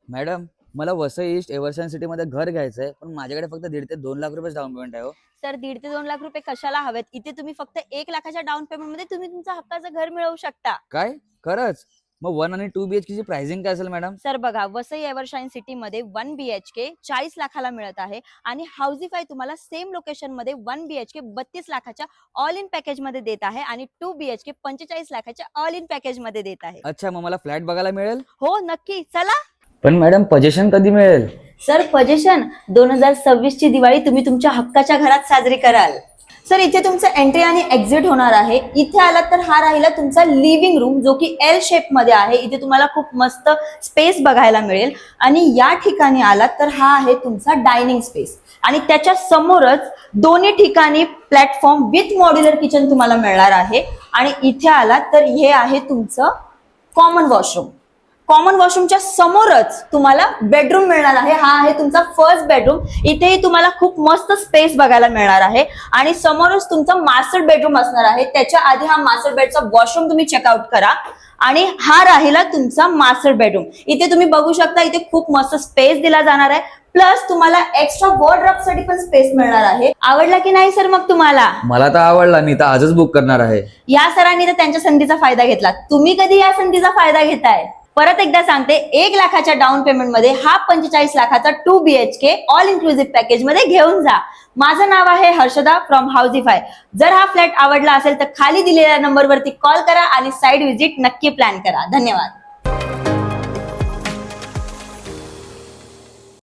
Madam, मला Vasai east एव्हरसन city मध्ये घर घ्यायचंय, पण माझ्याकडे फक्त 1.5 ते 2 लाख रुपये डाऊन पेमेंट आहे हो. सर 1.5 ते 2 लाख रुपये कशाला हवेत? इथे तुम्ही फक्त 1 लाखाच्या डाऊन पेमेंट मध्ये तुम्ही तुमचं हक्काचं घर मिळवू शकता. काय? खरंच? मग 1 आणि 2 BHK ची प्राइसिंग काय असेल मॅडम? सर बघा, वसई एव्हरशाईन सिटी मध्ये 1 BHK 40 लाखाला मिळत आहे आणि हाऊसिफाय तुम्हाला सेम लोकेशन मध्ये 1 BHK 32 लाखाच्या ऑल इन पॅकेज मध्ये देत आहे आणि 2 BHK 45 लाखाच्या ऑल इन पॅकेज मध्ये देत आहे. अच्छा, मग मला फ्लॅट बघायला मिळेल? हो नक्की, चला. पण मॅडम, पोझिशन कधी मिळेल? सर पोझिशन 2026 ची दिवाळी तुम्ही तुमच्या हक्काच्या घरात साजरी कराल. सर इथे तुमचं एंट्री आणि एक्झिट होणार आहे. इथे आलात तर हा राहिला तुमचा लिव्हिंग रूम, जो की एल शेप मध्ये आहे. इथे तुम्हाला खूप मस्त स्पेस बघायला मिळेल. आणि या ठिकाणी आलात तर हा आहे तुमचा डायनिंग स्पेस आणि त्याच्या समोरच दोन्ही ठिकाणी प्लॅटफॉर्म विथ मॉड्युलर किचन तुम्हाला मिळणार आहे. आणि इथे आलात तर हे आहे तुमचं कॉमन वॉशरूम. कॉमन वॉशरूमच्या समोरच तुम्हाला बेडरूम मिळणार आहे. हा आहे तुमचा फर्स्ट बेडरूम. इथेही तुम्हाला खूप मस्त स्पेस बघायला मिळणार आहे आणि समोरच तुमचा मास्टर बेडरूम असणार आहे. त्याच्या आधी हा मास्टर बेडचा वॉशरूम तुम्ही चेकआउट करा आणि हा राहिला तुमचा मास्टर बेडरूम. इथे तुम्ही बघू शकता, इथे खूप मस्त स्पेस दिला जाणार आहे. प्लस तुम्हाला एक्स्ट्रा वॉर्डरोब साठी पण स्पेस मिळणार आहे. आवडला की नाही सर मग तुम्हाला? मला तर आवडला, मी तर आजच बुक करणार आहे. या सरांनी तर त्यांच्या संधीचा फायदा घेतला. तुम्ही कधी या संधीचा फायदा घेताय? परत एकदा सांगते, 1 लाखाच्या डाऊन पेमेंट मध्ये हा 45 लाखाचा 2 BHK ऑल इन्क्लुझिव्ह पॅकेज मध्ये घेऊन जा. माझं नाव आहे हर्षदा फ्रॉम हाऊसिफाय. जर हा फ्लॅट आवडला असेल तर खाली दिलेल्या नंबरवरती कॉल करा आणि साइट व्हिजिट नक्की प्लॅन करा. धन्यवाद.